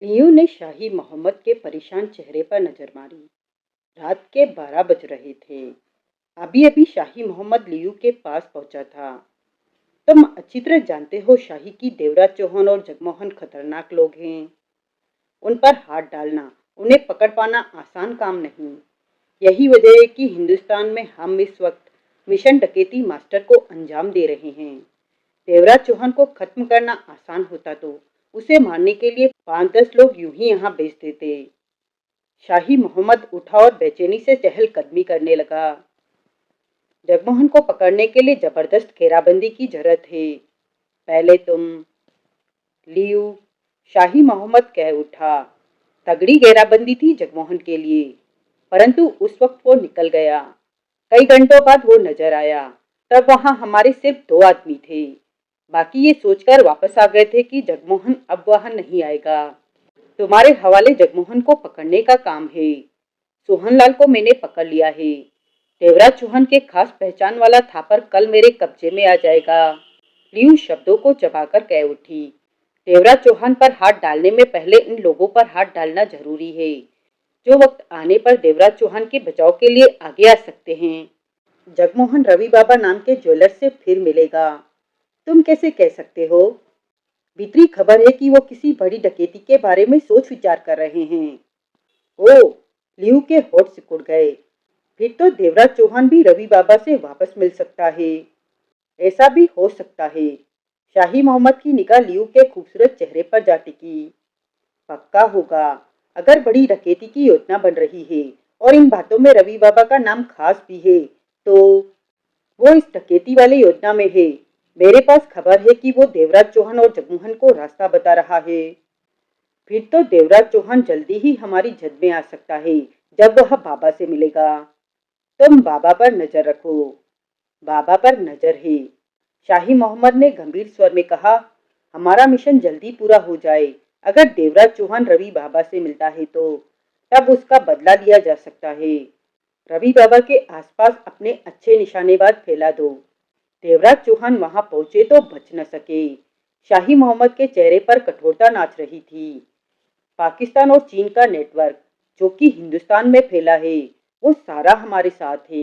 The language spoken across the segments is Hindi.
लियो ने शाही मोहम्मद के परेशान चेहरे पर नजर मारी। रात के 12 बज रहे थे। अभी अभी शाही मोहम्मद लियो के पास पहुंचा था। तुम अच्छी तरह जानते हो शाही की देवराज चौहान और जगमोहन खतरनाक लोग हैं। उन पर हाथ डालना, उन्हें पकड़ पाना आसान काम नहीं। यही वजह है कि हिंदुस्तान में हम इस वक्त मिशन डकैती मास्टर को अंजाम दे रहे हैं। देवराज चौहान को खत्म करना आसान होता तो उसे मारने के लिए 5-10 लोग यूं ही यहाँ भेज देते। शाही मोहम्मद उठा और बेचैनी से चहलकदमी करने लगा। जगमोहन को पकड़ने के लिए जबरदस्त घेराबंदी की जरूरत है। पहले तुम। लियू, शाही मोहम्मद कह उठा। तगड़ी घेराबंदी थी जगमोहन के लिए, परंतु उस वक्त वो निकल गया। कई घंटों बाद वो नजर आया। तब वहां हमारे सिर्फ 2 आदमी थे। बाकी ये सोचकर वापस आ गए थे कि जगमोहन अब वहां नहीं आएगा। तुम्हारे हवाले जगमोहन को पकड़ने का काम है। सोहनलाल को मैंने पकड़ लिया है। देवराज चौहान के खास पहचान वाला थापर कल मेरे कब्जे में आ जाएगा। लियू शब्दों को चबाकर कह उठी। देवराज चौहान पर हाथ डालने में पहले इन लोगों पर हाथ डालना जरूरी है, जो वक्त आने पर देवराज चौहान के बचाव के लिए आगे आ सकते हैं। जगमोहन रवि बाबा नाम के ज्वेलर से फिर मिलेगा। तुम कैसे कह सकते हो? भीतरी खबर है कि वो किसी बड़ी डकैती के बारे में सोच विचार कर रहे हैं। ओ, लियू के होठ सिकुड़ गए। फिर तो देवराज चौहान भी रवि बाबा से वापस मिल सकता है। ऐसा भी हो सकता है। शाही मोहम्मद की निगाह लियू के खूबसूरत चेहरे पर जा टिकी। पक्का होगा। अगर बड़ी डकैती की योजना बन रही है और इन बातों में रवि बाबा का नाम खास भी है, तो वो इस डकैती वाली योजना में है। मेरे पास खबर है कि वो देवराज चौहान और जगमोहन को रास्ता बता रहा है। फिर तो देवराज चौहान जल्दी ही हमारी जद में आ सकता है, जब वह बाबा से मिलेगा। तुम बाबा पर नजर रखो। बाबा पर नजर है, शाही मोहम्मद ने गंभीर स्वर में कहा। हमारा मिशन जल्दी पूरा हो जाए। अगर देवराज चौहान रवि बाबा से मिलता है तो तब उसका बदला लिया जा सकता है। रवि बाबा के आसपास अपने अच्छे निशानेबाज फैला दो। देवराज चौहान वहां पहुंचे तो बच न सके। शाही मोहम्मद के चेहरे पर कठोरता नाच रही थी। पाकिस्तान और चीन का नेटवर्क, जो कि हिंदुस्तान में फैला है, वो सारा हमारे साथ है।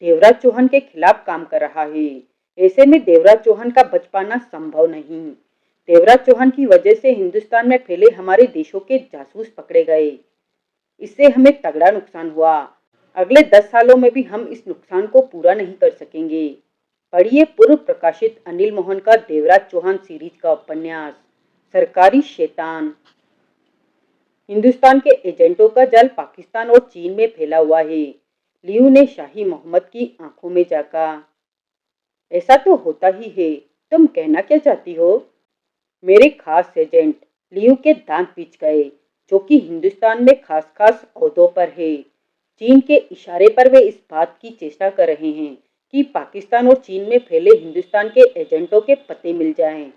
देवराज चौहान के खिलाफ काम कर रहा है। ऐसे में देवराज चौहान का बच पाना संभव नहीं। देवराज चौहान की वजह से हिंदुस्तान में फैले हमारे देशों के जासूस पकड़े गए। इससे हमें तगड़ा नुकसान हुआ। अगले 10 सालों में भी हम इस नुकसान को पूरा नहीं कर सकेंगे। पढ़िए पूर्व प्रकाशित अनिल मोहन का देवराज चौहान सीरीज का उपन्यास सरकारी शैतान। हिंदुस्तान के एजेंटों का जाल पाकिस्तान और चीन में फैला हुआ है। लियू ने शाही मोहम्मद की आंखों में झांका। ऐसा तो होता ही है। तुम कहना क्या चाहती हो? मेरे खास एजेंट। लियू के दांत पिच गए। जो कि हिंदुस्तान में खास खास ओहदों पर है। चीन के इशारे पर वे इस बात की चेष्टा कर रहे हैं कि पाकिस्तान और चीन में फैले हिंदुस्तान के एजेंटों के पते मिल जाएं।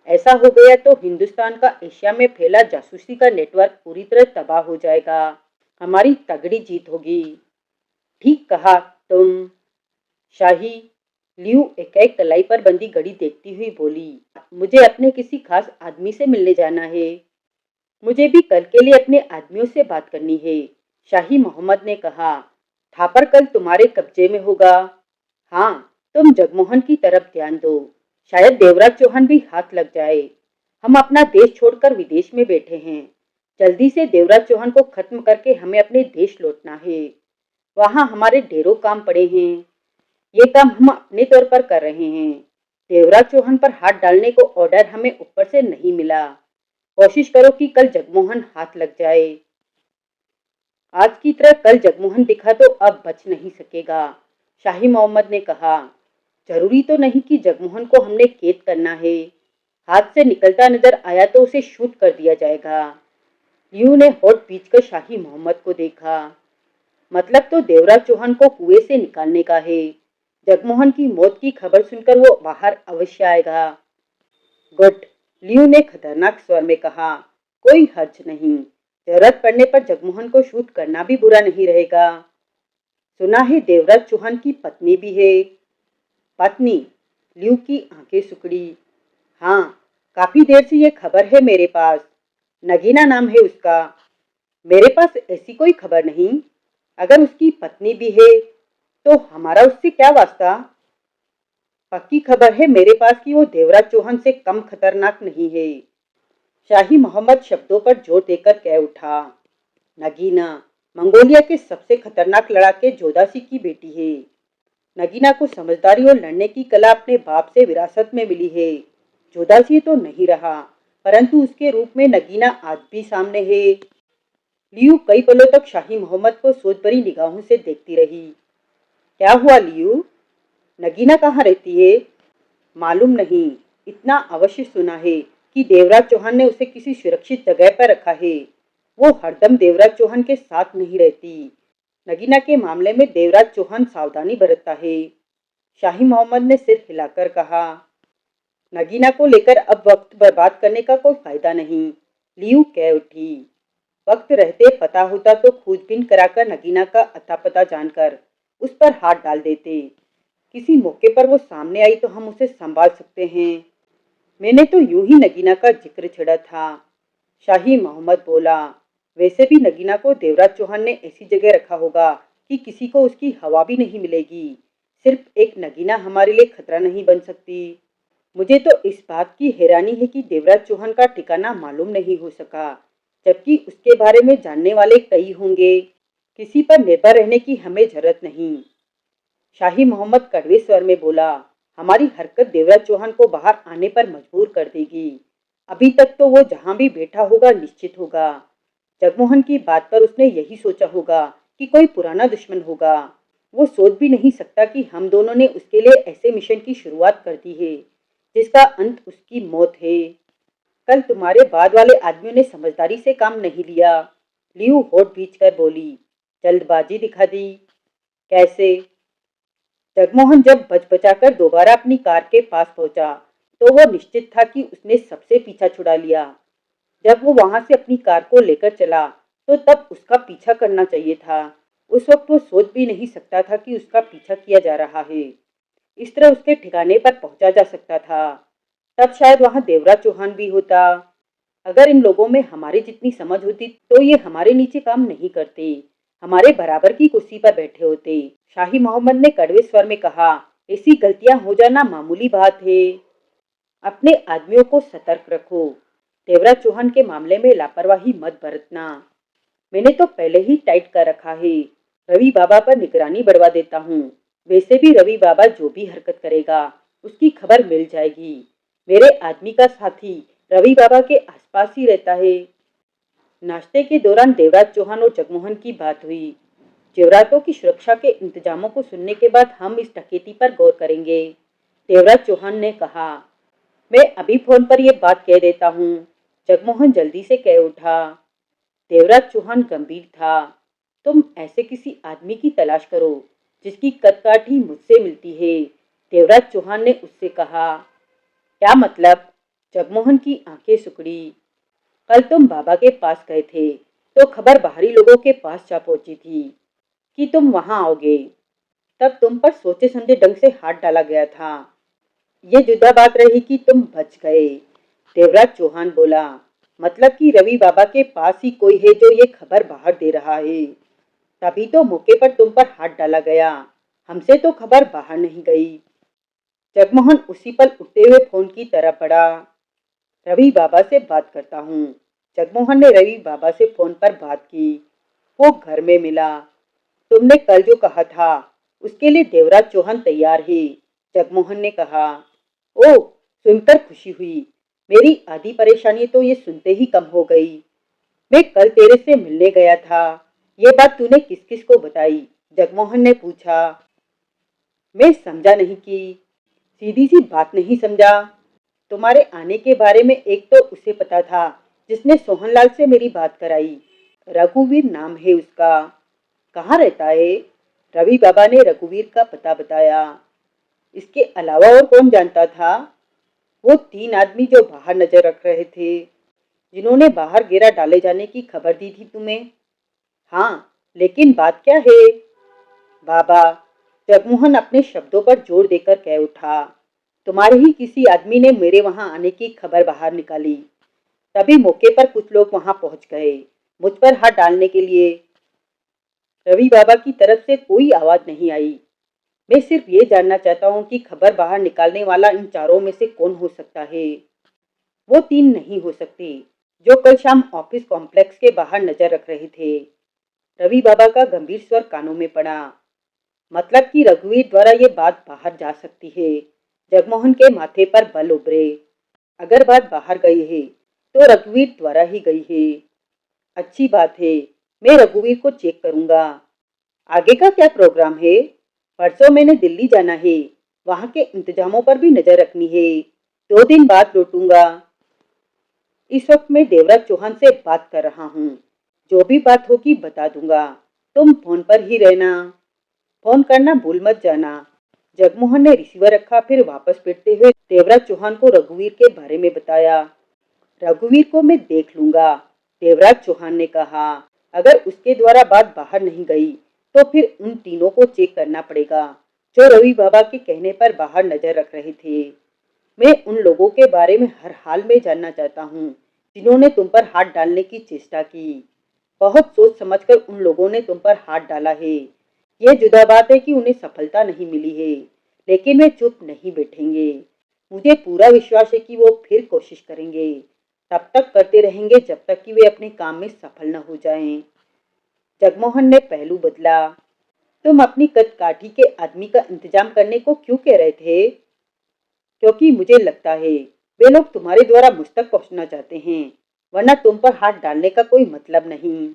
ऐसा हो गया तो हिंदुस्तान का एशिया में फैला जासूसी का नेटवर्क पूरी तरह तबाह हो जाएगा। हमारी तगड़ी जीत होगी। ठीक कहा तुम। शाही, लियू एकाएक कलाई पर बंधी घड़ी देखती हुई बोली। मुझे अपने किसी खास आदमी से मिलने जाना है। मुझे भी कल के लिए अपने आदमियों से बात करनी है, शाही मोहम्मद ने कहा। थापर कल तुम्हारे कब्जे में होगा। हाँ, तुम जगमोहन की तरफ ध्यान दो। शायद देवराज चौहान भी हाथ लग जाए। हम अपना देश छोड़कर विदेश में बैठे हैं। जल्दी से देवराज चौहान को खत्म करके हमें अपने देश लौटना है। वहां हमारे ढेरों काम पड़े हैं। ये काम हम अपने तौर पर कर रहे हैं। देवराज चौहान पर हाथ डालने को ऑर्डर हमें ऊपर से नहीं मिला। कोशिश करो कि कल जगमोहन हाथ लग जाए। आज की तरह कल जगमोहन दिखा तो अब बच नहीं सकेगा, शाही मोहम्मद ने कहा। जरूरी तो नहीं कि जगमोहन को हमने कैद करना है। हाथ से निकलता नजर आया तो उसे शूट कर दिया जाएगा। लियू ने होठ पीचकर शाही मोहम्मद को देखा। मतलब तो देवराज चौहान को कुएं से निकालने का है। जगमोहन की मौत की खबर सुनकर वो बाहर अवश्य आएगा। गुड, लियू ने खतरनाक स्वर में कहा। कोई हर्ज नहीं। जरूरत पड़ने पर जगमोहन को शूट करना भी बुरा नहीं रहेगा। सुना है देवराज चौहान की पत्नी भी है। पत्नी? लियू की आंखें सिकुड़ी। हाँ, काफी देर से ये खबर है मेरे पास। नगीना नाम है उसका। मेरे पास ऐसी कोई खबर नहीं। अगर उसकी पत्नी भी है तो हमारा उससे क्या वास्ता। पक्की खबर है मेरे पास कि वो देवराज चौहान से कम खतरनाक नहीं है। शाही मोहम्मद शब्दों पर जोर देकर कह उठा। नगीना मंगोलिया के सबसे खतरनाक लड़ाके जोधासी की बेटी है। नगीना को समझदारी और लड़ने की कला अपने बाप से विरासत में मिली है। जोधासी तो नहीं रहा, परंतु उसके रूप में नगीना आज भी सामने है। लियू कई पलों तक शाही मोहम्मद को सोच भरी निगाहों से देखती रही। क्या हुआ लियू? नगीना कहाँ रहती है? मालूम नहीं। इतना अवश्य सुना है कि देवराज चौहान ने उसे किसी सुरक्षित जगह पर रखा है। वो हरदम देवराज चौहान के साथ नहीं रहती। नगीना के मामले में देवराज चौहान सावधानी बरतता है। शाही मोहम्मद ने सिर हिलाकर कहा। नगीना को लेकर अब वक्त बर्बाद करने का कोई फायदा नहीं। लियू कह उठी। वक्त रहते पता होता तो खोजबीन कराकर नगीना का अता पता जानकर उस पर हाथ डाल देते। किसी मौके पर वो सामने आई तो हम उसे संभाल सकते हैं। मैंने तो यूं ही नगीना का जिक्र छेड़ा था। शाही मोहम्मद बोला। वैसे भी नगीना को देवराज चौहान ने ऐसी जगह रखा होगा कि किसी को उसकी हवा भी नहीं मिलेगी। सिर्फ एक नगीना हमारे लिए खतरा नहीं बन सकती। मुझे तो इस बात की हैरानी है कि देवराज चौहान का ठिकाना मालूम नहीं हो सका, जबकि उसके बारे में जानने वाले कई होंगे। किसी पर निर्भर रहने की हमें जरूरत नहीं। शाही मोहम्मद कड़वे स्वर में बोला। हमारी हरकत देवराज चौहान को बाहर आने पर मजबूर कर देगी। अभी तक तो वो जहां भी बैठा होगा निश्चित होगा। जगमोहन की बात पर उसने यही सोचा होगा कि कोई पुराना दुश्मन होगा। वो सोच भी नहीं सकता कि हम दोनों ने उसके लिए ऐसे मिशन की शुरुआत कर दी है जिसका अंत उसकी मौत है। कल तुम्हारे बाद वाले आदमियों ने समझदारी से काम नहीं लिया। लियू होठ भींचकर बोली। जल्दबाजी दिखा दी। कैसे? जगमोहन जब बचबचाकर दोबारा अपनी कार के पास पहुंचा तो वो निश्चित था कि उसने सबसे पीछा छुड़ा लिया। जब वो वहां से अपनी कार को लेकर चला तो तब उसका पीछा करना चाहिए था। उस वक्त वो सोच भी नहीं सकता था कि उसका पीछा किया जा रहा है। इस तरह उसके ठिकाने पर पहुंचा जा सकता था। तब शायद वहां देवराज चौहान भी होता। अगर इन लोगों में हमारी जितनी समझ होती तो ये हमारे नीचे काम नहीं करते, हमारे बराबर की कुर्सी पर बैठे होते। शाही मोहम्मद ने कड़वे स्वर में कहा। ऐसी गलतियां हो जाना मामूली बात है। अपने आदमियों को सतर्क रखो। देवराज चौहान के मामले में लापरवाही मत बरतना। मैंने तो पहले ही टाइट कर रखा है। रवि बाबा पर निगरानी बढ़वा देता हूँ। वैसे भी रवि बाबा जो भी हरकत करेगा उसकी खबर मिल जाएगी। मेरे आदमी का साथी रवि बाबा के आसपास ही रहता है। नाश्ते के दौरान देवराज चौहान और जगमोहन की बात हुई। जेवरातों की सुरक्षा के इंतजामों को सुनने के बाद हम इस डकैती पर गौर करेंगे। देवराज चौहान ने कहा। मैं अभी फोन पर यह बात कह देता हूँ। जगमोहन जल्दी से कह उठा। देवराज चौहान गंभीर था। तुम ऐसे किसी आदमी की तलाश करो जिसकी कदकाठी मुझसे मिलती है, देवराज चौहान ने उससे कहा। क्या मतलब? जगमोहन की आंखें सिकुड़ी। कल तुम बाबा के पास गए थे तो खबर बाहरी लोगों के पास जा पहुंची थी कि तुम वहां आओगे। तब तुम पर सोचे समझे ढंग से हाथ डाला गया था। ये जुदा बात रही कि तुम बच गए। देवराज चौहान बोला। मतलब कि रवि बाबा के पास ही कोई है जो ये खबर बाहर दे रहा है। तभी तो मौके पर तुम पर हाथ डाला गया। हमसे तो खबर बाहर नहीं गई। जगमोहन उसी पल उठते हुए फोन की तरफ बढ़ा। रवि बाबा से बात करता हूँ। जगमोहन ने रवि बाबा से फोन पर बात की। वो घर में मिला। तुमने कल जो कहा था उसके लिए देवराज चौहान तैयार है, जगमोहन ने कहा। ओ, सुनकर खुशी हुई। मेरी आधी परेशानी तो ये सुनते ही कम हो गई। मैं कल तेरे से मिलने गया था। ये बात तूने किस किस को बताई? जगमोहन ने पूछा। मैं समझा नहीं कि। सीधी सी बात नहीं समझा। तुम्हारे आने के बारे में एक तो उसे पता था जिसने सोहनलाल से मेरी बात कराई। रघुवीर नाम है उसका। कहाँ रहता है? रवि बाबा ने रघुवीर का पता बताया। इसके अलावा और कौन जानता था? वो 3 आदमी जो बाहर नजर रख रहे थे, जिन्होंने बाहर घेरा डाले जाने की खबर दी थी तुम्हें। हाँ, लेकिन बात क्या है? बाबा, जगमोहन अपने शब्दों पर जोर देकर कह उठा। तुम्हारे ही किसी आदमी ने मेरे वहां आने की खबर बाहर निकाली। तभी मौके पर कुछ लोग वहां पहुंच गए, मुझ पर हाथ डालने के लिए। रवि बाबा की तरफ से कोई आवाज नहीं आई। मैं सिर्फ ये जानना चाहता हूँ कि खबर बाहर निकालने वाला इन चारों में से कौन हो सकता है। वो तीन नहीं हो सकते जो कल शाम ऑफिस कॉम्प्लेक्स के बाहर नजर रख रहे थे। रवि बाबा का गंभीर स्वर कानों में पड़ा। मतलब कि रघुवीर द्वारा ये बात बाहर जा सकती है। जगमोहन के माथे पर बल उभरे। अगर बात बाहर गई है तो रघुवीर द्वारा ही गई है। अच्छी बात है, मैं रघुवीर को चेक करूंगा। आगे का क्या प्रोग्राम है? परसों मैंने दिल्ली जाना है, वहां के इंतजामों पर भी नजर रखनी है। 2 दिन बाद लौटूंगा। इस वक्त मैं देवराज चौहान से बात कर रहा हूँ। जो भी बात होगी बता दूंगा। तुम फोन पर ही रहना। फोन करना भूल मत जाना। जगमोहन ने रिसीवर रखा, फिर वापस फिरते हुए देवराज चौहान को रघुवीर के बारे में बताया। रघुवीर को मैं देख लूंगा, देवराज चौहान ने कहा। अगर उसके द्वारा बात बाहर नहीं गई तो फिर उन तीनों को चेक करना पड़ेगा जो रवि बाबा के कहने पर बाहर नजर रख रहे थे। मैं उन लोगों के बारे में हर हाल में जानना चाहता हूँ जिन्होंने तुम पर हाथ डालने की चेष्टा की। बहुत सोच समझकर उन लोगों ने तुम पर हाथ डाला है। यह जुदा बात है कि उन्हें सफलता नहीं मिली है, लेकिन वे चुप नहीं बैठेंगे। मुझे पूरा विश्वास है कि वो फिर कोशिश करेंगे। तब तक करते रहेंगे जब तक कि वे अपने काम में सफल न हो जाएं। जगमोहन ने पहलू बदला। तुम अपनी कदकाठी के आदमी का इंतजाम करने को क्यों कह रहे थे? क्योंकि मुझे लगता है वे लोग तुम्हारे द्वारा मुझ तक पहुंचना चाहते हैं, वरना तुम पर हाथ डालने का कोई मतलब नहीं।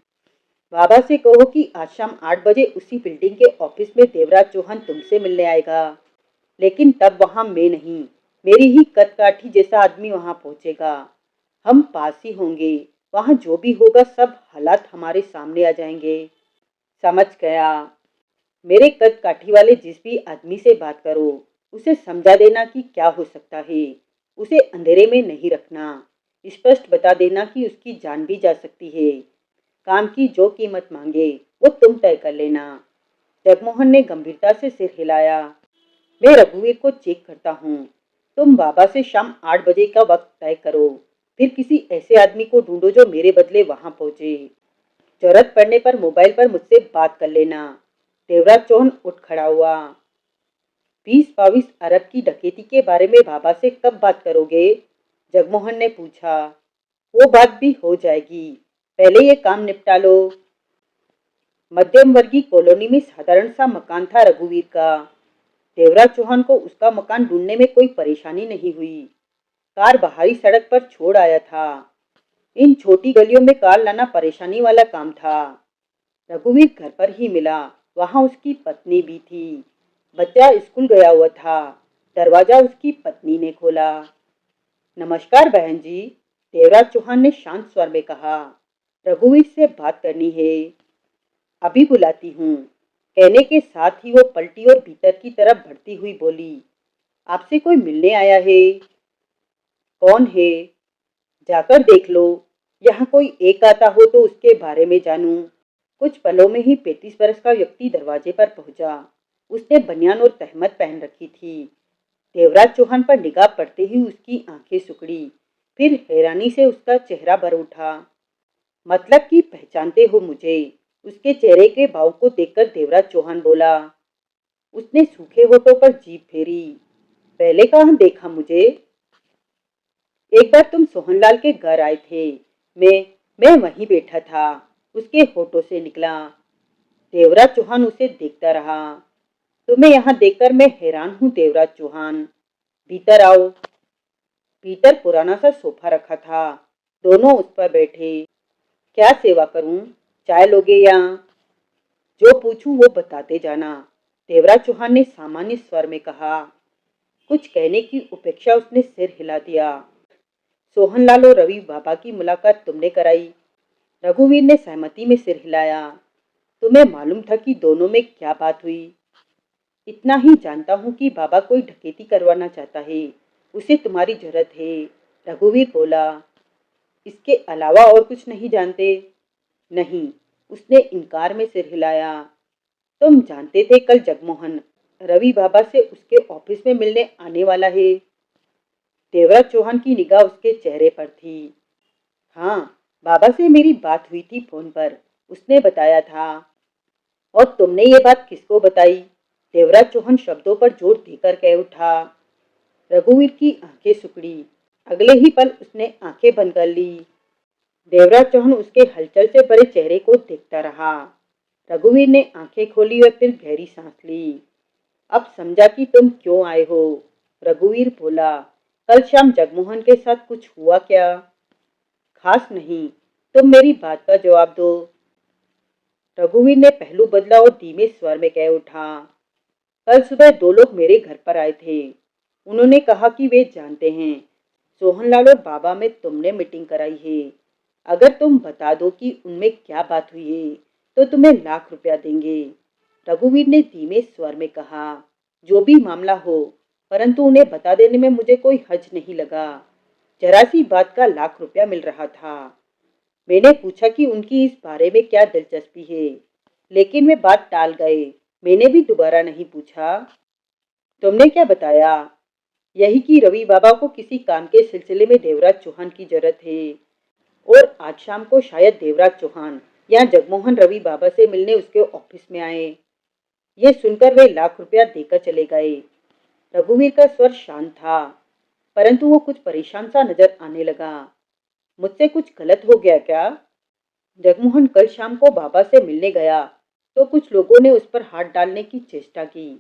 बाबा से कहो कि आज शाम 8 बजे उसी बिल्डिंग के ऑफिस में देवराज चौहान तुमसे मिलने आएगा। लेकिन तब वहां मैं नहीं, मेरी ही कदकाठी जैसा आदमी वहां पहुंचेगा। हम पास ही होंगे। वहां जो भी होगा सब हालात हमारे सामने आ जाएंगे। समझ गया। मेरे कद काठी वाले जिस भी आदमी से बात करो, उसे समझा देना कि क्या हो सकता है। उसे अंधेरे में नहीं रखना। स्पष्ट बता देना कि उसकी जान भी जा सकती है। काम की जो कीमत मांगे वो तुम तय कर लेना। जगमोहन ने गंभीरता से सिर हिलाया। मैं रघुवीर को चेक करता हूँ। तुम बाबा से शाम 8 बजे का वक्त तय करो। फिर किसी ऐसे आदमी को ढूंढो जो मेरे बदले वहां पहुंचे। जरूरत पड़ने पर मोबाइल पर मुझसे बात कर लेना। देवराज चौहान उठ खड़ा हुआ। 20-22 अरब की डकैती के बारे में बाबा से कब बात करोगे? जगमोहन ने पूछा। वो बात भी हो जाएगी, पहले ये काम निपटा लो। मध्यम वर्गीय कॉलोनी में साधारण सा मकान था रघुवीर का। देवराज चौहान को उसका मकान ढूंढने में कोई परेशानी नहीं हुई। कार बाहरी सड़क पर छोड़ आया था। इन छोटी गलियों में कार लाना परेशानी वाला काम था। रघुवीर घर पर ही मिला। वहां उसकी पत्नी भी थी। बच्चा स्कूल गया हुआ था। दरवाजा उसकी पत्नी ने खोला। नमस्कार बहन जी, देवराज चौहान ने शांत स्वर में कहा। रघुवीर से बात करनी है। अभी बुलाती हूँ। कहने के साथ ही वो पलटी और भीतर की तरफ बढ़ती हुई बोली, आपसे कोई मिलने आया है। कौन है? जाकर देख लो। यहाँ कोई एक आता हो तो उसके बारे में जानूं। कुछ पलों में ही 35 बरस का व्यक्ति दरवाजे पर पहुंचा। उसने बनियान और तहमत पहन रखी थी। देवराज चौहान पर निगाह पड़ते ही उसकी आंखें सिकुड़ी। फिर हैरानी से उसका चेहरा भर उठा। मतलब कि पहचानते हो मुझे? उसके चेहरे के भाव को देखकर देवराज चौहान बोला। उसने सूखे होठों पर जीभ फेरी। पहले कहाँ देखा मुझे? एक बार तुम सोहनलाल के घर आए थे। मैं वहीं बैठा था। उसके होठों से निकला। देवराज चौहान उसे देखता रहा। तुम्हें यहाँ देखकर मैं हैरान हूँ देवराज चौहान। भीतर आओ। भीतर पुराना सा सोफा रखा था। दोनों उस पर बैठे। क्या सेवा करूं? चाय लोगे या? जो पूछूं वो बताते जाना, देवराज चौहान ने सामान्य स्वर में कहा। कुछ कहने की उपेक्षा उसने सिर हिला दिया। सोहनलाल और रवि बाबा की मुलाकात तुमने कराई? रघुवीर ने सहमति में सिर हिलाया। तुम्हें मालूम था कि दोनों में क्या बात हुई? इतना ही जानता हूँ कि बाबा कोई डकैती करवाना चाहता है। उसे तुम्हारी जरूरत है। रघुवीर बोला। इसके अलावा और कुछ नहीं जानते? नहीं, उसने इनकार में सिर हिलाया। तुम जानते थे कल जगमोहन रवि बाबा से उसके ऑफिस में मिलने आने वाला है? देवराज चौहान की निगाह उसके चेहरे पर थी। हाँ, बाबा से मेरी बात हुई थी फोन पर। उसने बताया था। और तुमने ये बात किसको बताई? देवराज चौहान शब्दों पर जोर देकर कह उठा। रघुवीर की आंखें सिकुड़ी। अगले ही पल उसने आंखें बंद कर ली। देवराज चौहान उसके हलचल से भरे चेहरे को देखता रहा। रघुवीर ने आंखें खोली और फिर गहरी सांस ली। अब समझा कि तुम क्यों आए हो। रघुवीर बोला, कल शाम जगमोहन के साथ कुछ हुआ क्या? खास नहीं। तुम मेरी बात का जवाब दो। रघुवीर ने पहलू बदला और धीमे स्वर में कह उठा। कल सुबह दो लोग मेरे घर पर आए थे। उन्होंने कहा कि वे जानते हैं सोहनलाल और बाबा में तुमने मीटिंग कराई है। अगर तुम बता दो कि उनमें क्या बात हुई है तो तुम्हें ₹1,00,000 देंगे। रघुवीर ने धीमे स्वर में कहा। जो भी मामला हो, परंतु उन्हें बता देने में मुझे कोई हर्ज नहीं लगा। जरा सी बात का ₹1,00,000 मिल रहा था। मैंने पूछा कि उनकी इस बारे में क्या दिलचस्पी है, लेकिन वे बात टाल गए। मैंने भी दोबारा नहीं पूछा। तुमने क्या बताया? यही कि रवि बाबा को किसी काम के सिलसिले में देवराज चौहान की जरूरत है और आज शाम को शायद देवराज चौहान या जगमोहन रवि बाबा से मिलने उसके ऑफिस में आए। ये सुनकर वे ₹1,00,000 देकर चले गए। रघुवीर का स्वर शांत था, परंतु वो कुछ परेशान सा नजर आने लगा। मुझसे कुछ गलत हो गया क्या? जगमोहन कल शाम को बाबा से मिलने गया तो कुछ लोगों ने उस पर हाथ डालने की चेष्टा की।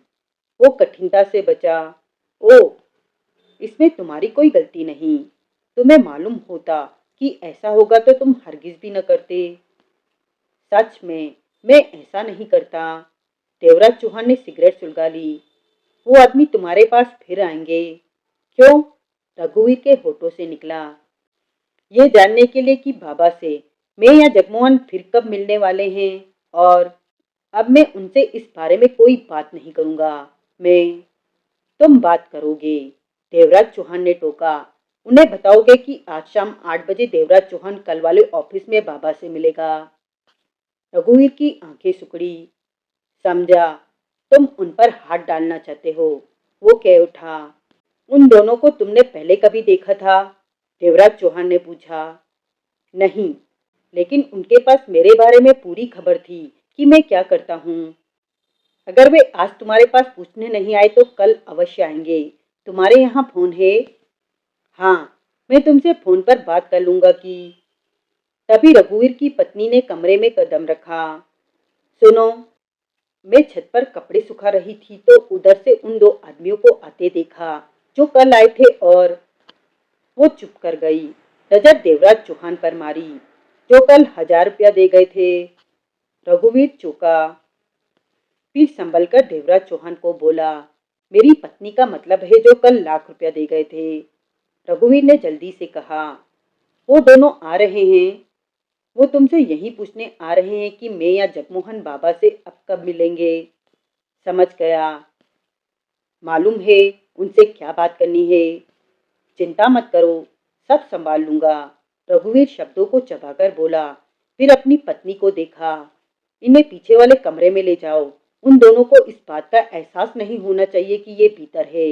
वो कठिनता से बचा। ओ, इसमें तुम्हारी कोई गलती नहीं। तुम्हें मालूम होता कि ऐसा होगा तो तुम हरगिज भी न करते। सच में मैं ऐसा नहीं करता। देवराज चौहान ने सिगरेट सुलगा ली। वो आदमी तुम्हारे पास फिर आएंगे। क्यों? रघुवीर के होठों से निकला। ये जानने के लिए कि बाबा से मैं या जगमोहन फिर कब मिलने वाले हैं। और अब मैं उनसे इस बारे में कोई बात नहीं करूंगा। मैं तुम बात करोगे, देवराज चौहान ने टोका। उन्हें बताओगे कि आज शाम 8 बजे देवराज चौहान कल वाले ऑफिस में बाबा से मिलेगा। रघुवीर की आंखें सिकुड़ी। समझा, तुम उन पर हाथ डालना चाहते हो। वो कह उठा। उन दोनों को तुमने पहले कभी देखा था? देवराज चौहान ने पूछा। नहीं, लेकिन उनके पास मेरे बारे में पूरी खबर थी कि मैं क्या करता हूँ। अगर वे आज तुम्हारे पास पूछने नहीं आए तो कल अवश्य आएंगे। तुम्हारे यहाँ फोन है? हाँ, मैं तुमसे फोन पर बात कर लूंगा कि। तभी रघुवीर की पत्नी ने कमरे में कदम रखा। सुनो, मैं छत पर कपड़े सुखा रही थी तो उधर से उन दो आदमियों को आते देखा जो कल आए थे। और वो चुप कर गई। नजर देवराज चौहान पर मारी जो कल ₹1,000 दे गए थे। रघुवीर चौंका, फिर संभलकर देवराज चौहान को बोला, मेरी पत्नी का मतलब है जो कल ₹1,00,000 दे गए थे। रघुवीर ने जल्दी से कहा, वो दोनों आ रहे हैं। वो तुमसे यही पूछने आ रहे हैं कि मैं या जगमोहन बाबा से अब कब मिलेंगे। समझ गया। मालूम है उनसे क्या बात करनी है। चिंता मत करो, सब संभाल लूंगा। रघुवीर शब्दों को चबाकर बोला। फिर अपनी पत्नी को देखा। इन्हें पीछे वाले कमरे में ले जाओ। उन दोनों को इस बात का एहसास नहीं होना चाहिए कि ये भीतर है।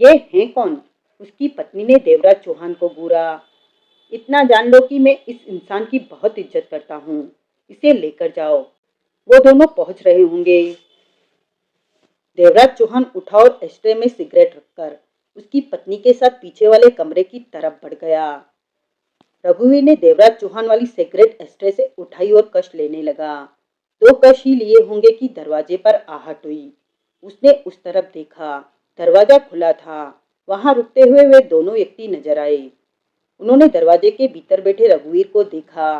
ये हैं कौन? उसकी पत्नी ने देवराज चौहान को घूरा। इतना जान लो कि मैं इस इंसान की बहुत इज्जत करता हूँ। इसे लेकर जाओ। वो दोनों पहुंच रहे होंगे। देवराज चौहान उठा और एस्ट्रे में सिगरेट रखकर उसकी पत्नी के साथ पीछे वाले कमरे की तरफ बढ़ गया। रघुवीर ने देवराज चौहान वाली सिगरेट एस्ट्रे से उठाई और कश लेने लगा। 2 कश ही लिए होंगे कि दरवाजे पर आहट हुई। उसने उस तरफ देखा। दरवाजा खुला था। वहां रुकते हुए वे दोनों व्यक्ति नजर आए। उन्होंने दरवाजे के भीतर बैठे रघुवीर को देखा।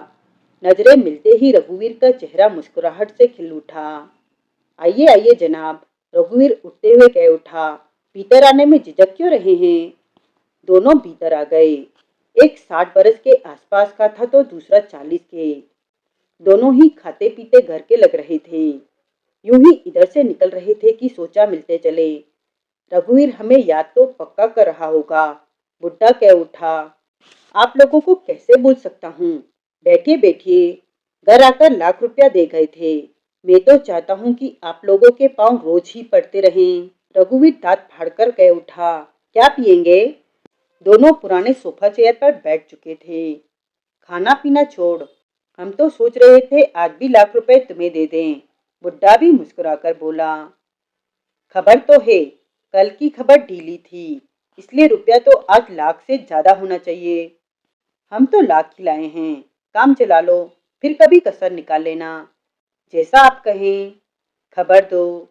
नजरें मिलते ही रघुवीर का चेहरा मुस्कुराहट से खिल उठा। आइए आइए जनाब। रघुवीर उठते हुए कह उठा। भीतर आने में झिझक क्यों रहे हैं? दोनों भीतर आ गए। एक 60 बरस के आसपास का था तो दूसरा 40 के। दोनों ही खाते पीते घर के लग रहे थे। यूं ही इधर से निकल रहे थे कि सोचा मिलते चले। रघुवीर हमें याद तो पक्का कर रहा होगा। बुड्ढा कह उठा। आप लोगों को कैसे भूल सकता हूँ। बैठिए बैठिए। घर आकर ₹1,00,000 दे गए थे। मैं तो चाहता हूँ कि आप लोगों के पांव रोज ही पड़ते रहें। रघुवीर दांत फाड़कर कह उठा। क्या पिएंगे? दोनों पुराने सोफा चेयर पर बैठ चुके थे। खाना पीना छोड़, हम तो सोच रहे थे आज भी लाख रुपए तुम्हें दे दें। बुड्ढा भी मुस्कुराकर बोला। खबर तो है, कल की खबर ढीली थी, इसलिए रुपया तो आज लाख से ज्यादा होना चाहिए। हम तो लाख खिलाए हैं, काम चला लो, फिर कभी कसर निकाल लेना, जैसा आप कहें। खबर दो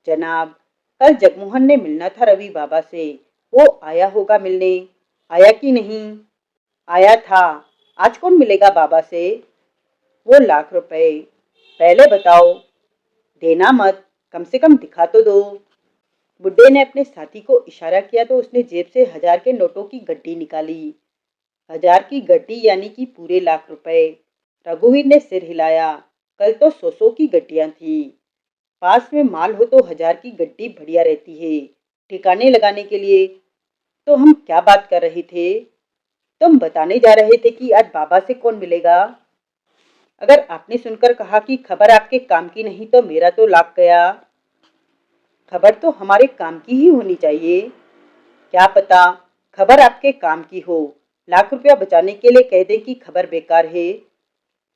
जनाब, कल जगमोहन ने मिलना था रवि बाबा से, वो आया होगा मिलने। आया कि नहीं? आया था। आज कौन मिलेगा बाबा से? वो लाख रुपए। पहले बताओ। देना मत, कम से कम दिखा तो दो। बुड्ढे ने अपने साथी को इशारा किया तो उसने जेब से 1000 के नोटों की गड्डी निकाली। 1000 की गड्डी यानी कि पूरे लाख रुपए। रघुवीर ने सिर हिलाया। कल तो 100 की गड्डियां थी। पास में माल हो तो 1000 की गड्डी बढ़िया रहती है, ठिकाने लगाने के लिए। तो हम क्या बात कर रहे थे? तुम बताने जा रहे थे कि आज बाबा से कौन मिलेगा। अगर आपने सुनकर कहा कि खबर आपके काम की नहीं तो मेरा तो लाख गया। खबर तो हमारे काम की ही होनी चाहिए। क्या पता खबर आपके काम की हो, लाख रुपया बचाने के लिए कह दे कि खबर बेकार है।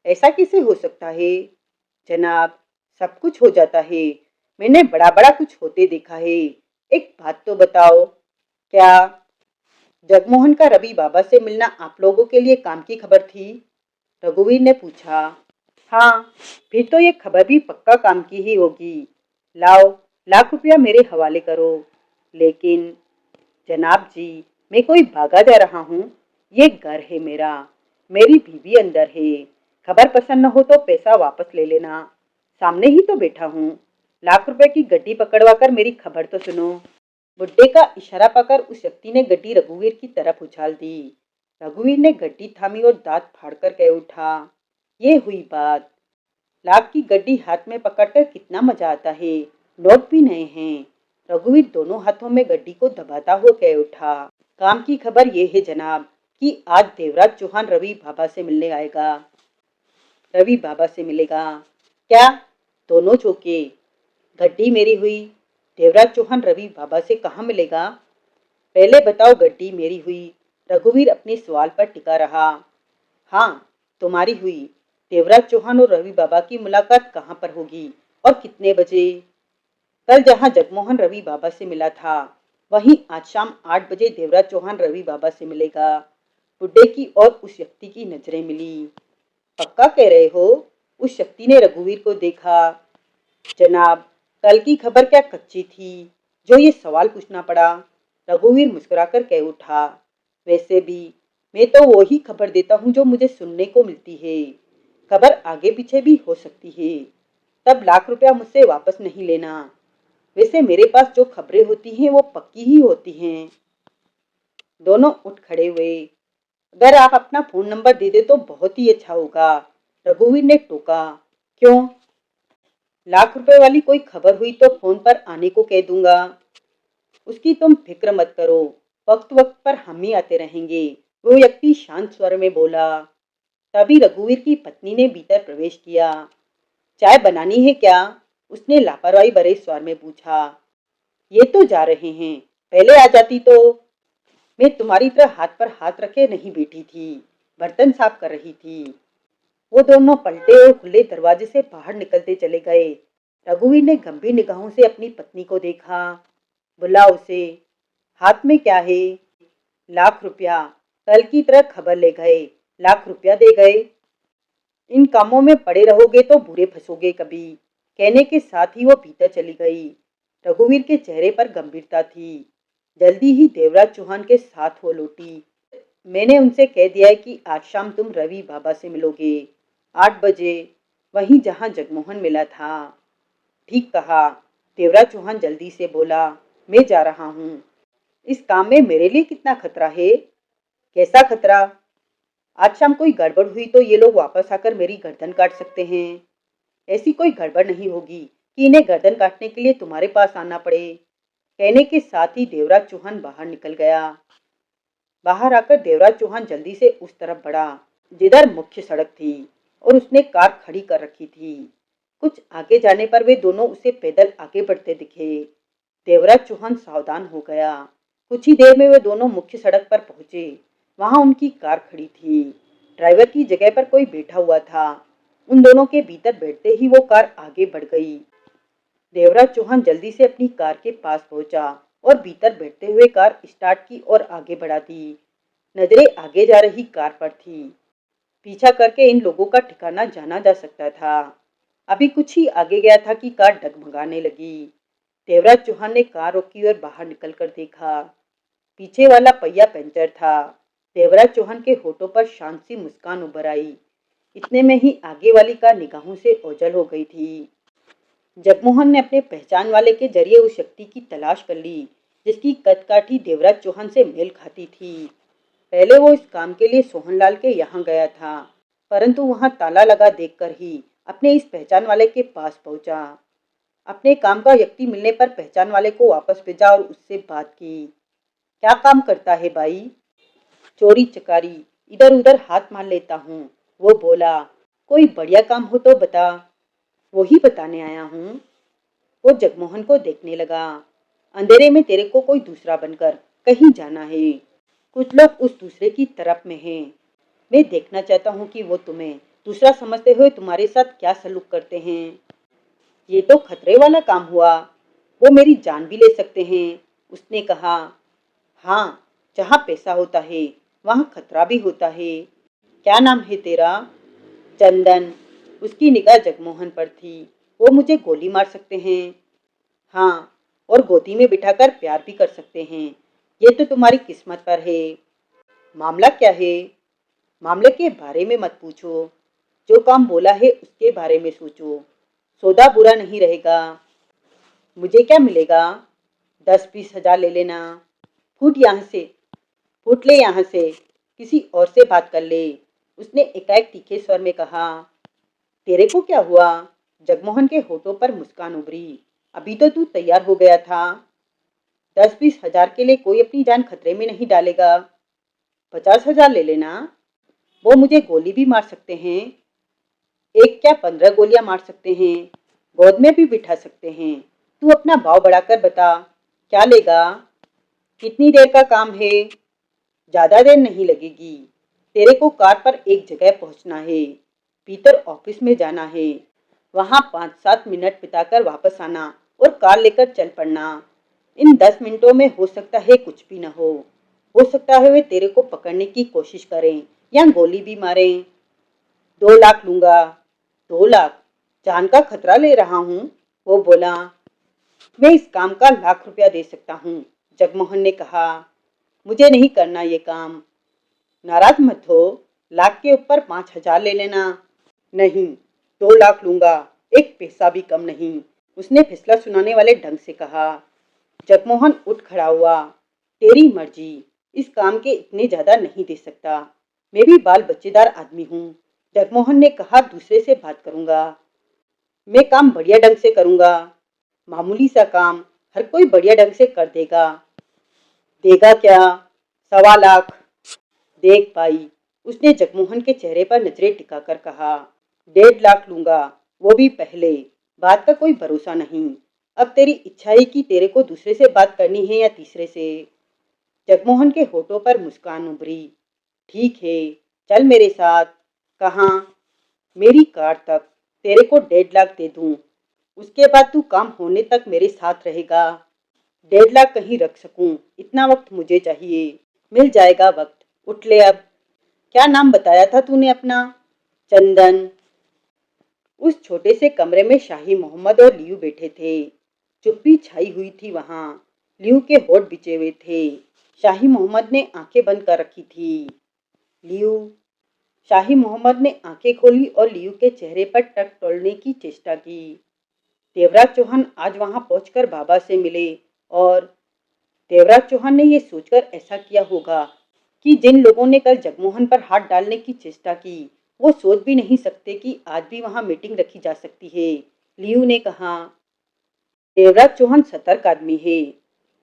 ऐसा कैसे हो सकता है? जनाब, सब कुछ हो जाता है, मैंने बड़ा बड़ा कुछ होते देखा है। एक बात तो बताओ। क्या? जगमोहन का रवि बाबा से मिलना आप लोगों के लिए काम की खबर थी? रघुवीर ने पूछा। हाँ, फिर तो ये खबर भी पक्का काम की ही होगी। लाओ, लाख रुपया मेरे हवाले करो। लेकिन जनाब जी, मैं कोई भागा जा रहा हूँ, ये घर है मेरा, मेरी बीवी अंदर है। खबर पसंद न हो तो पैसा वापस ले लेना, सामने ही तो बैठा हूँ। लाख रुपए की गड्डी पकड़वा कर मेरी खबर तो सुनो। बुड्ढे का इशारा पाकर उस व्यक्ति ने गड्डी रघुवीर की तरफ उछाल दी। रघुवीर ने गड्डी थामी और दांत फाड़कर कह उठा। ये हुई बात। लाख की गड्डी हाथ में पकड़कर कितना मजा आता है, नोट भी नए हैं। रघुवीर दोनों हाथों में गड्डी को दबाता हुआ कह उठा। काम की खबर ये है जनाब कि आज देवराज चौहान रवि बाबा से मिलने आएगा। रवि बाबा से मिलेगा? क्या? दोनों चौके। गड्डी मेरी हुई, देवराज चौहान रवि बाबा से कहाँ मिलेगा? पहले बताओ गड्डी मेरी हुई। रघुवीर अपने सवाल पर टिका रहा। हाँ, तुम्हारी हुई। देवराज चौहान और रवि बाबा की मुलाकात कहाँ पर होगी और कितने बजे? कल जहाँ जगमोहन रवि बाबा से मिला था, वहीं आज शाम 8 बजे देवराज चौहान रवि बाबा से मिलेगा। बुड्ढे की और उस व्यक्ति की नजरें मिली। पक्का कह रहे हो? उस व्यक्ति ने रघुवीर को देखा। जनाब, कल की खबर क्या कच्ची थी जो ये सवाल पूछना पड़ा? रघुवीर मुस्कुराकर कह उठा। वैसे भी मैं तो वो ही खबर देता हूँ जो मुझे सुनने को मिलती है। खबर आगे पीछे भी हो सकती है, तब लाख रुपया मुझसे वापस नहीं लेना। वैसे मेरे पास जो खबरें होती हैं वो पक्की ही होती हैं। दोनों उठ खड़े हुए। अगर आप अपना फोन नंबर दे दे तो बहुत ही अच्छा होगा, रघुवीर ने टोका। क्यों? लाख रुपए वाली कोई खबर हुई तो फोन पर आने को कह दूंगा। उसकी तुम फिक्र मत करो, वक्त वक्त पर हम ही आते रहेंगे, वो व्यक्ति शांत स्वर में बोला। तभी रघुवीर की पत्नी ने भीतर प्रवेश किया। चाय बनानी है क्या? उसने लापरवाही भरे स्वर में पूछा। ये तो जा रहे हैं, पहले आ जाती तो। मैं तुम्हारी तरह हाथ पर हाथ रखे नहीं बैठी थी, बर्तन साफ कर रही थी। वो दोनों पलटे और खुले दरवाजे से बाहर निकलते चले गए। रघुवीर ने गंभीर निगाहों से अपनी पत्नी को देखा। बुला उसे। हाथ में क्या है? लाख रुपया। कल की तरह खबर ले गए, लाख रुपया दे गए। इन कामों में पड़े रहोगे तो बुरे फंसोगे कभी, कहने के साथ ही वो भीतर चली गई। रघुवीर के चेहरे पर गंभीरता थी। जल्दी ही देवराज चौहान के साथ वो लौटी। मैंने उनसे कह दिया है कि आज शाम तुम रवि बाबा से मिलोगे, 8 बजे, वहीं जहां जगमोहन मिला था। ठीक कहा, देवराज चौहान जल्दी से बोला। मैं जा रहा हूँ। इस काम में मेरे लिए कितना खतरा है? कैसा खतरा? आज शाम कोई गड़बड़ हुई तो ये लोग वापस आकर मेरी गर्दन काट सकते हैं। ऐसी कोई गड़बड़ नहीं होगी कि इन्हें गर्दन काटने के लिए तुम्हारे पास आना पड़े। कहने के साथ ही देवराज चौहान बाहर निकल गया। बाहर आकर देवराज चौहान जल्दी से उस तरफ बढ़ा जिधर मुख्य सड़क थी और उसने कार खड़ी कर रखी थी। कुछ आगे जाने पर वे दोनों उसे पैदल आगे बढ़ते दिखे। देवराज चौहान सावधान हो गया। कुछ ही देर में वे दोनों मुख्य सड़क पर पहुंचे। वहां उनकी कार खड़ी थी। ड्राइवर की जगह पर कोई बैठा हुआ था। उन दोनों के भीतर बैठते ही वो कार आगे बढ़ गई। देवराज चौहान जल्दी से अपनी कार के पास पहुंचा और भीतर बैठते हुए कार स्टार्ट की और आगे बढ़ा दी। नजरें आगे जा रही कार पर थी। पीछा करके इन लोगों का ठिकाना जाना जा सकता था। अभी कुछ ही आगे गया था कि कार डगमगाने लगी। देवराज चौहान ने कार रोकी और बाहर निकलकर देखा। पीछे वाला पहिया पंचर था। देवराज चौहान के होठों पर शांत सी मुस्कान उभर आई। इतने में ही आगे वाली कार निगाहों से ओझल हो गई थी। जगमोहन ने अपने पहचान वाले के जरिए उस शक्ति की तलाश कर ली जिसकी कदकाठी देवराज चौहान से मेल खाती थी। पहले वो इस काम के लिए सोहनलाल के यहाँ गया था, परंतु वहाँ ताला लगा देखकर ही अपने इस पहचान वाले के पास पहुंचा। अपने काम का व्यक्ति मिलने पर पहचान वाले को वापस भेजा और उससे बात की। क्या काम करता है भाई? चोरी चकारी, इधर उधर हाथ मार लेता हूँ, वो बोला। कोई बढ़िया काम हो तो बता। वही बताने आया हूँ। वो जगमोहन को देखने लगा। अंधेरे में तेरे को कोई दूसरा बनकर कहीं जाना है। कुछ लोग उस दूसरे की तरफ में हैं। मैं देखना चाहता हूँ कि वो तुम्हें दूसरा समझते हुए तुम्हारे साथ क्या सलूक करते हैं। ये तो खतरे वाला काम हुआ। वो मेरी जान भी ले सकते हैं, उसने कहा। हाँ, जहाँ पैसा होता है वहाँ खतरा भी होता है। क्या नाम है तेरा? चंदन। उसकी निगाह जगमोहन पर थी। वो मुझे गोली मार सकते हैं। हाँ, और गोदी में बिठाकर प्यार भी कर सकते हैं। ये तो तुम्हारी किस्मत पर है। मामला क्या है? मामले के बारे में मत पूछो। जो काम बोला है उसके बारे में सोचो। सौदा बुरा नहीं रहेगा। मुझे क्या मिलेगा? 10-20 हज़ार ले लेना। फूट यहाँ से, फूट ले यहाँ से। किसी और से बात कर ले, उसने एकाएक तीखे स्वर में कहा। तेरे को क्या हुआ? जगमोहन के होठों पर मुस्कान उभरी। अभी तो तू तैयार हो गया था। 10-20 हज़ार के लिए कोई अपनी जान खतरे में नहीं डालेगा। 50 हज़ार ले लेना। वो मुझे गोली भी मार सकते हैं। एक क्या 15 गोलियां मार सकते हैं। गोद में भी बिठा सकते हैं। तू अपना भाव बढ़ाकर बता, क्या लेगा? कितनी देर का काम है? ज्यादा देर नहीं लगेगी। तेरे को कार पर एक जगह पहुंचना है। भीतर ऑफिस में जाना है। वहां 5-7 मिनट बिताकर वापस आना और कार लेकर चल पड़ना। इन 10 मिनटों में हो सकता है कुछ भी न हो सकता है वे तेरे को पकड़ने की कोशिश करें या गोली भी मारें। 2 लाख लूंगा। 2 लाख? जान का खतरा ले रहा हूँ, वो बोला। मैं इस काम का लाख रुपया दे सकता हूँ, जगमोहन ने कहा। मुझे नहीं करना ये काम। नाराज मत हो, लाख के ऊपर 5 हज़ार ले लेना। नहीं, 2 लाख लूंगा, एक पैसा भी कम नहीं, उसने फैसला सुनाने वाले ढंग से कहा। जगमोहन उठ खड़ा हुआ। तेरी मर्जी, इस काम के इतने ज्यादा नहीं दे सकता। मैं भी बाल बच्चेदार आदमी हूँ, जगमोहन ने कहा। दूसरे से बात करूंगा। मैं काम बढ़िया ढंग से करूंगा। मामूली सा काम हर कोई बढ़िया ढंग से कर देगा। देगा क्या? 1.25 लाख। देख भाई, उसने जगमोहन के चेहरे पर नजरें टिकाकर कहा। 1.5 लाख लूंगा, वो भी पहले। बात का कोई भरोसा नहीं। अब तेरी इच्छा है कि तेरे को दूसरे से बात करनी है या तीसरे से। जगमोहन के होठों पर मुस्कान उभरी। ठीक है, चल मेरे साथ। कहाँ? मेरी कार तक। तेरे को 1.5 लाख दे दूं, उसके बाद तू काम होने तक मेरे साथ रहेगा। 1.5 लाख कहीं रख सकूं, इतना वक्त मुझे चाहिए। मिल जाएगा वक्त, उठ ले अब। क्या नाम बताया था तूने अपना? चंदन। उस छोटे से कमरे में शाही मोहम्मद और लियू बैठे थे। चुप्पी छाई हुई थी वहां। लियू के होठ बिचे हुए थे। शाही मोहम्मद ने आंखें बंद कर रखी थी। लियू। शाही मोहम्मद ने आंखें खोली और लियू के चेहरे पर टक टोलने की चेष्टा की। देवराज चौहान आज वहां पहुंचकर बाबा से मिले और देवराज चौहान ने यह सोचकर ऐसा किया होगा कि जिन लोगों ने कल जगमोहन पर हाथ डालने की चेष्टा की वो सोच भी नहीं सकते कि आज भी वहां मीटिंग रखी जा सकती है। लियू ने कहा। देवराज चौहान सतर्क आदमी है,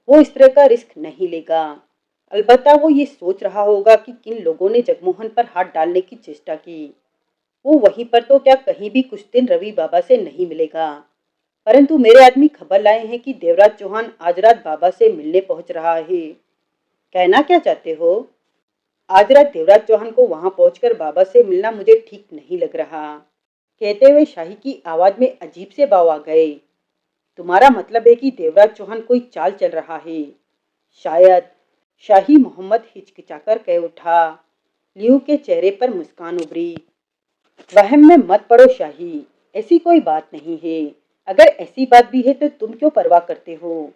वो इस तरह का रिस्क नहीं लेगा। अलबत्ता वो ये सोच रहा होगा कि किन लोगों ने जगमोहन पर हाथ डालने की चेष्टा की। वो वहीं पर तो क्या कहीं भी कुछ दिन रवि बाबा से नहीं मिलेगा। परंतु मेरे आदमी खबर लाए हैं कि देवराज चौहान आज रात बाबा से मिलने पहुंच रहा है। कहना क्या चाहते हो? आज रात देवराज चौहान को वहां पहुंचकर बाबा से मिलना मुझे ठीक नहीं लग रहा। कहते हुए शाही की आवाज में अजीब से भाव आ गए। तुम्हारा मतलब है कि देवराज चौहान कोई चाल चल रहा है? शायद। शाही मोहम्मद हिचकिचाकर कह उठा। लियू के चेहरे पर मुस्कान उभरी। वहम में मत पड़ो शाही, ऐसी कोई बात नहीं है। अगर ऐसी बात भी है तो तुम क्यों परवाह करते हो?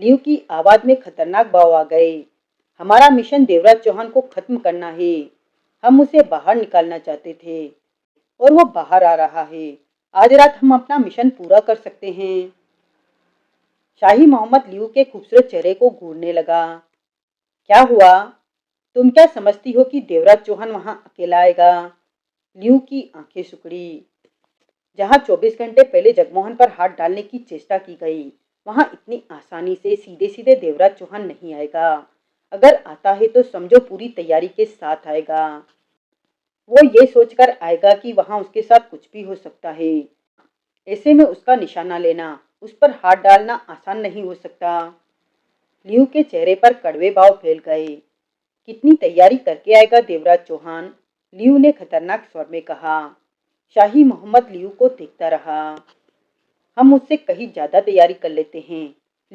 लियू की आवाज में खतरनाक भाव आ गए। हमारा मिशन देवराज चौहान को खत्म करना है। हम उसे बाहर निकालना चाहते थे और वो बाहर आ रहा है। आज रात हम अपना मिशन पूरा कर सकते हैं। शाही मोहम्मद लियू के खूबसूरत चेहरे को घूरने लगा। क्या हुआ? तुम क्या समझती हो कि देवराज चौहान वहां अकेला आएगा? लियू की आंखें सिकुड़ी। जहां 24 घंटे पहले जगमोहन पर हाथ डालने की चेष्टा की गई, वहां इतनी आसानी से सीधे सीधे देवराज चौहान नहीं आएगा। अगर आता है तो समझो पूरी तैयारी के साथ आएगा। वो ये सोचकर आएगा कि वहां उसके साथ कुछ भी हो सकता है। ऐसे में उसका निशाना लेना, उस पर हाथ डालना आसान नहीं हो सकता। लियू के चेहरे पर कड़वे भाव फैल गए। कितनी तैयारी करके आएगा देवराज चौहान? लियू ने खतरनाक स्वर में कहा। शाही मोहम्मद लियू को देखता रहा। हम उससे कहीं ज्यादा तैयारी कर लेते हैं,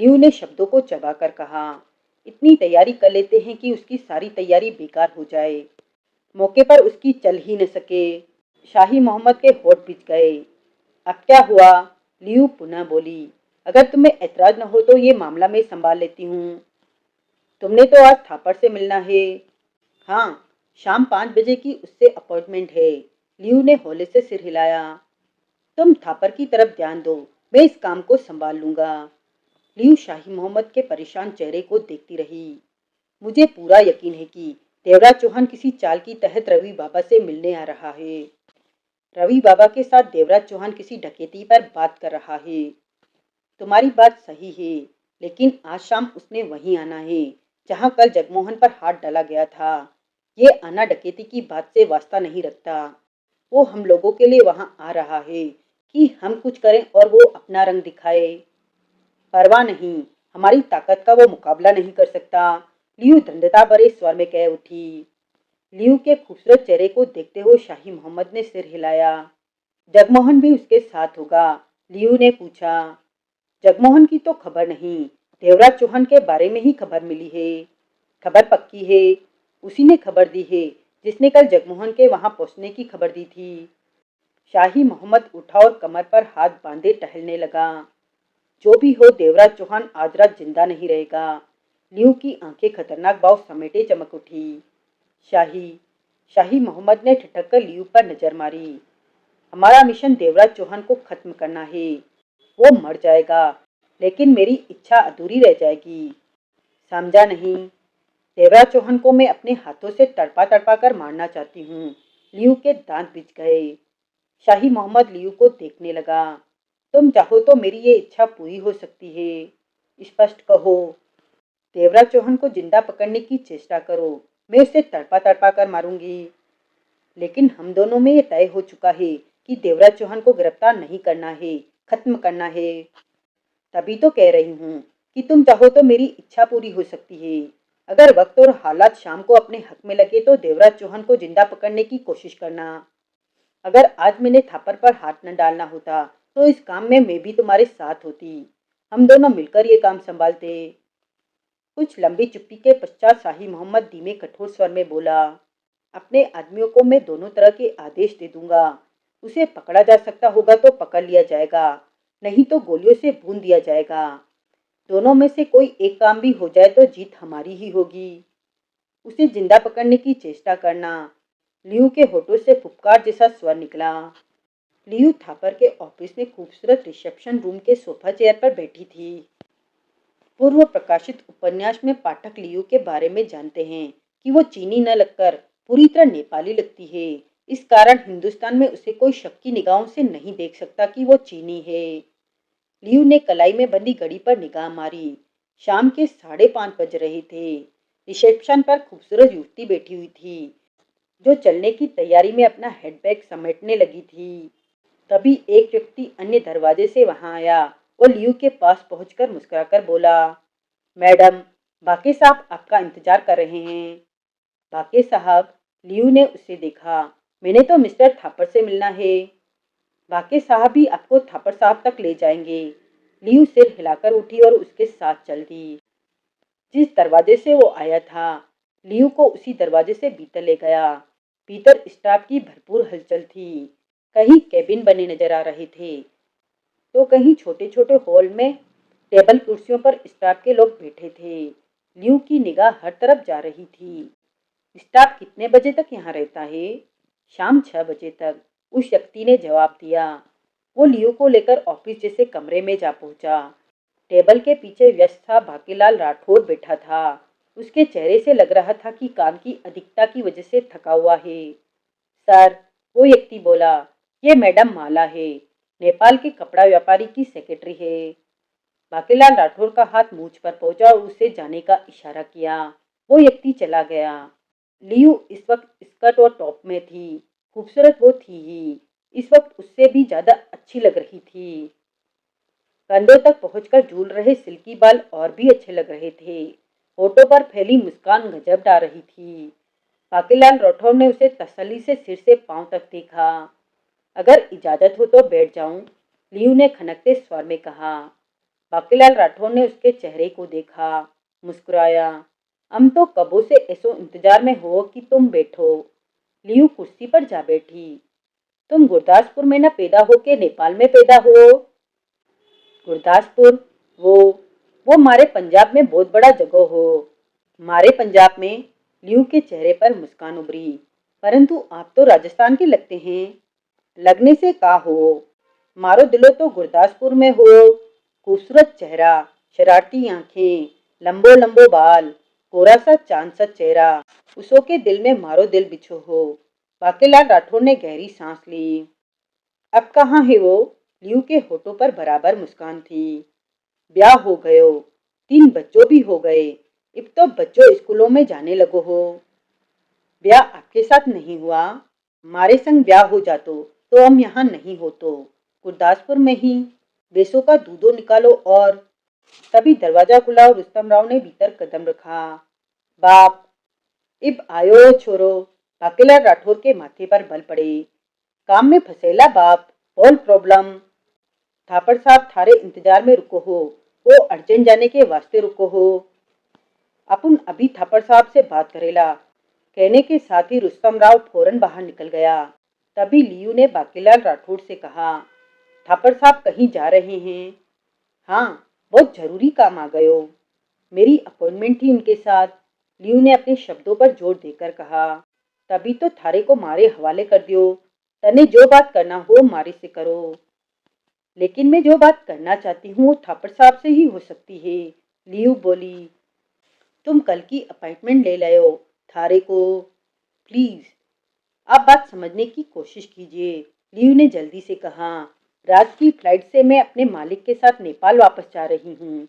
लियू ने शब्दों को चबाकर कहा। इतनी तैयारी कर लेते हैं कि उसकी सारी तैयारी बेकार हो जाए, मौके पर उसकी चल ही न सके। शाही मोहम्मद के होठ पिच गए। अब क्या हुआ? लियू पुनः बोली। अगर तुम्हें ऐतराज न हो तो ये मामला मैं संभाल लेती हूँ। तुमने तो आज थापर से मिलना है। हाँ, शाम 5 बजे की उससे अपॉइंटमेंट है। लियू ने हौले से सिर हिलाया। तुम थापर की तरफ ध्यान दो, मैं इस काम को संभाल लूंगा। लियू शाही मोहम्मद के परेशान चेहरे को देखती रही। मुझे पूरा यकीन है कि देवराज चौहान किसी चाल की तहत रवि बाबा से मिलने आ रहा है। रवि बाबा के साथ देवराज चौहान किसी डकैती पर बात कर रहा है। तुम्हारी बात सही है, लेकिन आज शाम उसने वहीं आना है जहां कल जगमोहन पर हाथ डाला गया था। ये आना डकैती की बात से वास्ता नहीं रखता। वो हम लोगों के लिए वहां आ रहा है कि हम कुछ करें और वो अपना रंग दिखाए। परवाह नहीं, हमारी ताकत का वो मुकाबला नहीं कर सकता। लियू दृढ़ता भरे स्वर में कह उठी। लियू के खूबसूरत चेहरे को देखते हुए शाही मोहम्मद ने सिर हिलाया। जगमोहन भी उसके साथ होगा? लियू ने पूछा। जगमोहन की तो खबर नहीं, देवराज चौहान के बारे में ही खबर मिली है। खबर पक्की है? उसी ने खबर दी है जिसने कल जगमोहन के वहां पहुंचने की खबर दी थी। शाही मोहम्मद उठा और कमर पर हाथ बांधे टहलने लगा। जो भी हो, देवराज चौहान आज रात जिंदा नहीं रहेगा। लियू की आंखें खतरनाक भाव समेटे चमक उठी। शाही शाही मोहम्मद ने ठिठक कर लियू पर नजर मारी। हमारा मिशन देवराज चौहान को खत्म करना है। वो मर जाएगा, लेकिन मेरी इच्छा अधूरी रह जाएगी। समझा नहीं? देवराज चौहान को मैं अपने हाथों से तड़पा तड़पा कर मारना चाहती हूँ। लियू के दांत बिछ गए। शाही मोहम्मद लियू को देखने लगा। तुम चाहो तो मेरी ये इच्छा पूरी हो सकती है। स्पष्ट कहो। देवराज चौहान को जिंदा पकड़ने की चेष्टा करो, मैं उसे तड़पा तड़पा कर मारूंगी। लेकिन हम दोनों में ये तय हो चुका है कि देवराज चौहान को गिरफ्तार नहीं करना है, खत्म करना है। तभी तो कह रही हूँ कि तुम चाहो तो मेरी इच्छा पूरी हो सकती है। अगर वक्त और हालात शाम को अपने हक में लगे तो देवराज चौहान को जिंदा पकड़ने की कोशिश करना। अगर आज मैंने थापर पर हाथ न डालना होता तो इस काम में मैं भी तुम्हारे साथ होती। हम दोनों मिलकर ये काम संभालते। कुछ लंबी चुप्पी के पश्चात शाही मोहम्मद धीमे कठोर स्वर में बोला। अपने आदमियों को मैं दोनों तरह के आदेश दे दूंगा। उसे पकड़ा जा सकता होगा तो पकड़ लिया जाएगा, नहीं तो गोलियों से भून दिया जाएगा। दोनों में से कोई एक काम भी हो जाए तो जीत हमारी ही होगी। उसे जिंदा पकड़ने की चेष्टा करना। लियू के होठों से फुफकार जैसा स्वर निकला। लियू थापर के ऑफिस में खूबसूरत रिसेप्शन रूम के सोफा चेयर पर बैठी थी। पूर्व प्रकाशित उपन्यास में पाठक लियू के बारे में जानते हैं कि वो चीनी न लगकर पूरी तरह नेपाली लगती है। इस कारण हिंदुस्तान में उसे कोई शक की निगाहों से नहीं देख सकता कि वो चीनी है। लियू ने कलाई में बंधी घड़ी पर निगाह मारी। शाम के 5:30 बज रहे थे। रिसेप्शन पर खूबसूरत युवती बैठी हुई थी जो चलने की तैयारी में अपना हैंडबैग समेटने लगी थी। तभी एक व्यक्ति अन्य दरवाजे से वहां आया और लियू के पास पहुंचकर मुस्कुराकर बोला। मैडम, बाकी साहब आपका इंतजार कर रहे हैं। बाके साहब, लियू ने उसे देखा। मैंने तो मिस्टर थापर से मिलना है। बाके साहब भी आपको थापर साहब तक ले जाएंगे। लियू सिर हिलाकर उठी और उसके साथ चल दी। जिस दरवाजे से वो आया था, लियू को उसी दरवाजे से भीतर ले गया। भीतर स्टाफ की भरपूर हलचल थी। कहीं केबिन बने नजर आ रहे थे, तो कहीं छोटे छोटे हॉल में टेबल कुर्सियों पर स्टाफ के लोग बैठे थे। लियू की निगाह हर तरफ जा रही थी। स्टाफ कितने बजे तक यहाँ रहता है? शाम 6 बजे तक, उस व्यक्ति ने जवाब दिया। वो लियू को लेकर ऑफिस जैसे कमरे में जा पहुंचा। टेबल के पीछे व्यस्त था बाकीलाल राठौर बैठा था। उसके चेहरे से लग रहा था कि काम की अधिकता की वजह से थका हुआ है। सर, वो व्यक्ति बोला, ये मैडम माला है, नेपाल के कपड़ा व्यापारी की सेक्रेटरी है। बाकीलाल राठौर का हाथ मूंछ पर पहुंचा और उसे जाने का इशारा किया। वो व्यक्ति चला गया। लियू इस वक्त स्कर्ट और टॉप में थी। खूबसूरत वो थी ही, इस वक्त उससे भी ज्यादा अच्छी लग रही थी। कंधों तक पहुंचकर झूल रहे सिल्की बाल और भी अच्छे लग रहे थे। होठों पर फैली मुस्कान गजब डा रही थी। बाकीलाल राठौर ने उसे तसल्ली से सिर से पांव तक देखा। अगर इजाजत हो तो बैठ जाऊं, लियू ने खनकते स्वर में कहा। बाकीलाल राठौर ने उसके चेहरे को देखा, मुस्कुराया। हम तो कबों से ऐसो इंतजार में हो कि तुम बैठो। लियू कुर्सी पर जा बैठी। तुम गुरदासपुर में न पैदा हो के नेपाल में पैदा हो? गुरदासपुर, वो मारे पंजाब में बहुत बड़ा जगह हो। मारे पंजाब में? लियू के चेहरे पर मुस्कान उभरी। परंतु आप तो राजस्थान के लगते हैं। लगने से का हो, मारो दिलो तो गुरदासपुर में हो। खूबसूरत चेहरा, शरारती आंखें, लंबो लंबो बाल, कोरा सा चांद सा चेहरा, उसो के दिल में मारो दिल बिछो हो। बाकीलाल राठौर ने गहरी सांस ली। अब कहाँ है वो? लियू के होठों पर बराबर मुस्कान थी। ब्याह हो गयो, 3 बच्चों भी हो गए। अब तो बच्चों स्कूलों में जाने लगो हो। ब्याह आपके साथ नहीं हुआ? हमारे संग ब्याह हो जातो तो हम यहाँ नहीं होतो, गुरदासपुर में ही। बेसों का दूधो निकालो। और तभी दरवाजा खुला और रुस्तम राव ने भीतर कदम रखा। बाप, इब आयो छोरो। बाकीलाल राठौर के माथे पर बल पड़े। काम में फसेला बाप, ऑल प्रॉब्लम। थापड़ साहब थारे इंतजार में रुको हो, वो अर्जेंट जाने के वास्ते रुको हो। अपन अभी थापड़ साहब से बात करेला, कहने के साथ ही रुस्तम राव फौरन बाहर निकल गया। तभी लियू ने बाकीलाल राठौर से कहा, थापड़ साहब कहीं जा रहे हैं? हाँ, बहुत जरूरी काम आ गयो। मेरी अपॉइंटमेंट थी उनके साथ, लियू ने अपने शब्दों पर जोर देकर कहा। तभी तो थारे को मारे हवाले कर दियो। तने जो बात करना हो मारे से करो। लेकिन मैं जो बात करना चाहती हूँ वो थापड़ साहब से ही हो सकती है, लियू बोली। तुम कल की अपॉइंटमेंट ले लो थारे को। प्लीज, आप बात समझने की कोशिश कीजिए, लियू ने जल्दी से कहा। रात की फ्लाइट से मैं अपने मालिक के साथ नेपाल वापस जा रही हूँ।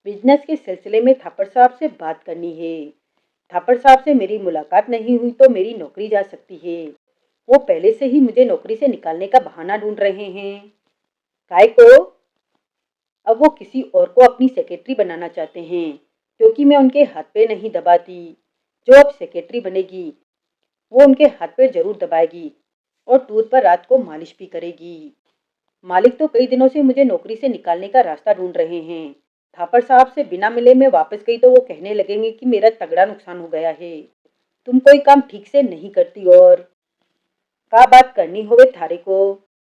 बिजनेस के सिलसिले में थापड़ साहब से बात करनी है। थापड़ साहब से मेरी मुलाकात नहीं हुई तो मेरी नौकरी जा सकती है। वो पहले से ही मुझे नौकरी से निकालने का बहाना ढूंढ रहे हैं। काय को? अब वो किसी और को अपनी सेक्रेटरी बनाना चाहते हैं, क्योंकि मैं उनके हाथ पे नहीं दबाती। जो अब सेक्रेटरी बनेगी वो उनके हाथ पे जरूर दबाएगी और टूर पर रात को मालिश भी करेगी। मालिक तो कई दिनों से मुझे नौकरी से निकालने का रास्ता ढूंढ रहे हैं। थापड़ साहब से बिना मिले मैं वापस गई तो वो कहने लगेंगे कि मेरा तगड़ा नुकसान हो गया है, तुम कोई काम ठीक से नहीं करती। और का बात करनी होवे थारे को?